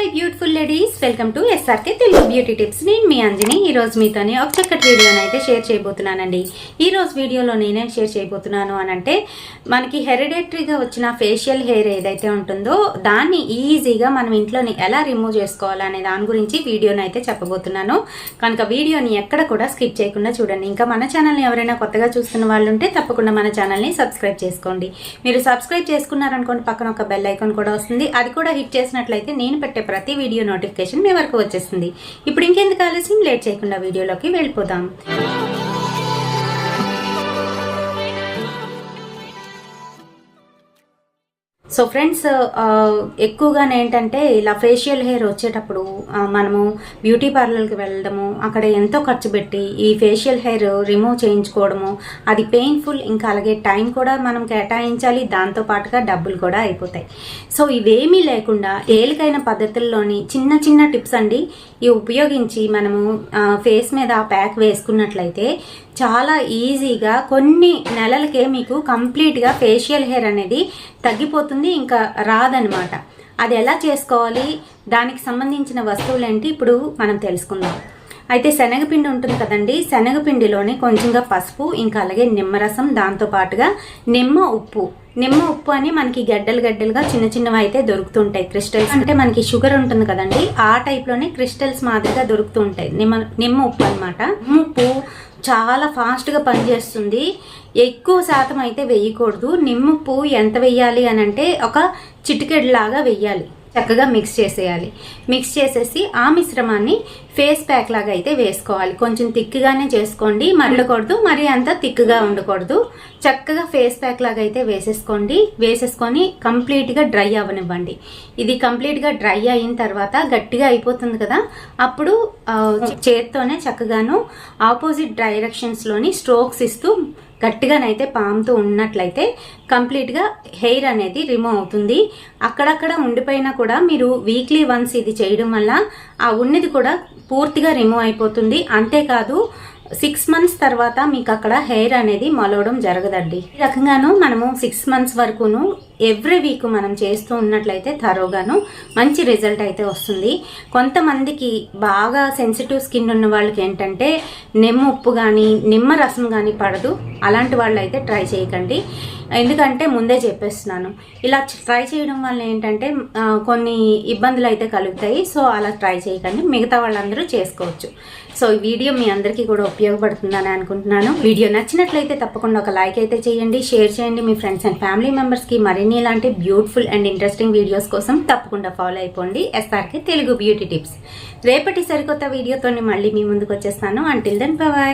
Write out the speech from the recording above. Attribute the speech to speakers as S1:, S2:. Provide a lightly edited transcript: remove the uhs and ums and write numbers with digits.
S1: My beautiful ladies, welcome to SRK Telugu beauty tips. నేను మీ అంజని. ఈ రోజు మీతోనే ఒక చక్కటి వీడియోని అయితే షేర్ చేయబోతున్నానండి. ఈ రోజు వీడియోలో నేనేం షేర్ చేయబోతున్నాను అని అంటే, మనకి హెరిడేటరీగా వచ్చిన ఫేషియల్ హెయిర్ ఏదైతే ఉంటుందో దాన్ని ఈజీగా మనం ఇంట్లోని ఎలా రిమూవ్ చేసుకోవాలనే దాని గురించి వీడియోని అయితే చెప్పబోతున్నాను. కనుక వీడియోని ఎక్కడ కూడా స్కిప్ చేయకుండా చూడండి. ఇంకా మన ఛానల్ని ఎవరైనా కొత్తగా చూస్తున్న వాళ్ళు ఉంటే తప్పకుండా మన ఛానల్ని సబ్స్క్రైబ్ చేసుకోండి. మీరు సబ్స్క్రైబ్ చేసుకున్నారనుకోండి, పక్కన ఒక బెల్ ఐకాన్ కూడా వస్తుంది. అది కూడా హిట్ చేసినట్లయితే నేను పెట్టే ప్రతి వీడియో నోటిఫికేషన్ మీ వరకు వచ్చేస్తుంది. ఇప్పుడు ఇంకెందుకు ఆలస్యం, లేట్ చేయకుండా వీడియోలోకి వెళ్ళిపోదాం. సో ఫ్రెండ్స్, ఎక్కువగా ఏంటంటే ఇలా ఫేషియల్ హెయిర్ వచ్చేటప్పుడు మనము బ్యూటీ పార్లర్కి వెళ్ళడము, అక్కడ ఎంతో ఖర్చు పెట్టి ఈ ఫేషియల్ హెయిర్ రిమూవ్ చేయించుకోవడము, అది పెయిన్ఫుల్. ఇంకా అలాగే టైం కూడా మనం కేటాయించాలి, దాంతో పాటుగా డబ్బులు కూడా అయిపోతాయి. సో ఇవేమీ లేకుండా తేలికైన పద్ధతుల్లోని చిన్న చిన్న టిప్స్ అండి, ఇవి ఉపయోగించి మనము ఫేస్ మీద ఆ ప్యాక్ వేసుకున్నట్లయితే చాలా ఈజీగా కొన్ని నెలలకే మీకు కంప్లీట్గా ఫేషియల్ హెయిర్ అనేది తగ్గిపోతుంది, ఇంకా రాదనమాట. అది ఎలా చేసుకోవాలి, దానికి సంబంధించిన వస్తువులు ఏంటి ఇప్పుడు మనం తెలుసుకుందాం. అయితే శనగపిండి ఉంటుంది కదండి, శనగపిండిలోని కొంచెంగా పసుపు, ఇంకా అలాగే నిమ్మరసం, దాంతో పాటుగా నిమ్మ ఉప్పు అని మనకి గడ్డలుగా చిన్న చిన్నవి అయితే దొరుకుతుంటాయి. క్రిస్టల్స్ అంటే మనకి షుగర్ ఉంటుంది కదండి, ఆ టైప్లోనే క్రిస్టల్స్ మాదిరిగా దొరుకుతూ ఉంటాయి. నిమ్మ ఉప్పు అనమాట. ఉప్పు చాలా ఫాస్ట్గా పనిచేస్తుంది. ఎక్కువ శాతం అయితే వేయకూడదు. నిమ్మప్పు ఎంత వేయాలి అని అంటే ఒక చిటికెడ్లాగా వేయాలి. చక్కగా మిక్స్ చేసేయాలి. మిక్స్ చేసేసి ఆ మిశ్రమాన్ని ఫేస్ ప్యాక్ లాగా అయితే వేసుకోవాలి. కొంచెం థిక్గానే చేసుకోండి, మరలకూడదు, మరి అంత థిక్గా ఉండకూడదు. చక్కగా ఫేస్ ప్యాక్ లాగా అయితే వేసేసుకొని కంప్లీట్గా డ్రై అవ్వనివ్వండి. ఇది కంప్లీట్గా డ్రై అయిన తర్వాత గట్టిగా అయిపోతుంది కదా, అప్పుడు చేత్తోనే చక్కగాను ఆపోజిట్ డైరెక్షన్స్లోని స్ట్రోక్స్ ఇస్తూ గట్టిగానైతే పాముతూ ఉన్నట్లయితే కంప్లీట్గా హెయిర్ అనేది రిమూవ్ అవుతుంది. అక్కడక్కడ ఉండిపోయినా కూడా మీరు వీక్లీ వన్స్ ఇది చేయడం వల్ల ఆ ఉన్నది కూడా పూర్తిగా రిమూవ్ అయిపోతుంది. అంతేకాదు 6 months తర్వాత మీకు అక్కడ హెయిర్ అనేది మొలవడం జరగదండి. ఈ రకంగాను మనము 6 months వరకును ఎవ్రీ వీక్ మనం చేస్తూ ఉన్నట్లయితే థరోగాను మంచి రిజల్ట్ అయితే వస్తుంది. కొంతమందికి బాగా సెన్సిటివ్ స్కిన్ ఉన్న వాళ్ళకి ఏంటంటే నిమ్మ ఉప్పు కానీ నిమ్మ రసం కానీ పడదు. అలాంటి వాళ్ళు అయితే ట్రై చేయకండి, ఎందుకంటే ముందే చెప్పేస్తున్నాను. ఇలా ట్రై చేయడం వల్ల ఏంటంటే కొన్ని ఇబ్బందులు అయితే కలుగుతాయి. సో అలా ట్రై చేయకండి, మిగతా వాళ్ళందరూ చేసుకోవచ్చు. సో ఈ వీడియో మీ అందరికీ కూడా ఉపయోగపడుతుందని అనుకుంటున్నాను. వీడియో నచ్చినట్లయితే తప్పకుండా ఒక లైక్ అయితే చేయండి, షేర్ చేయండి మీ ఫ్రెండ్స్ అండ్ ఫ్యామిలీ మెంబర్స్కి. మరిన్ని ఇలాంటి బ్యూటిఫుల్ అండ్ ఇంట్రెస్టింగ్ వీడియోస్ కోసం తప్పకుండా ఫాలో అయిపోండి ఎస్ఆర్కే తెలుగు బ్యూటీ టిప్స్. రేపటి సరికొత్త వీడియోతో మళ్ళీ మీ ముందుకు వచ్చేస్తాను. Until then by.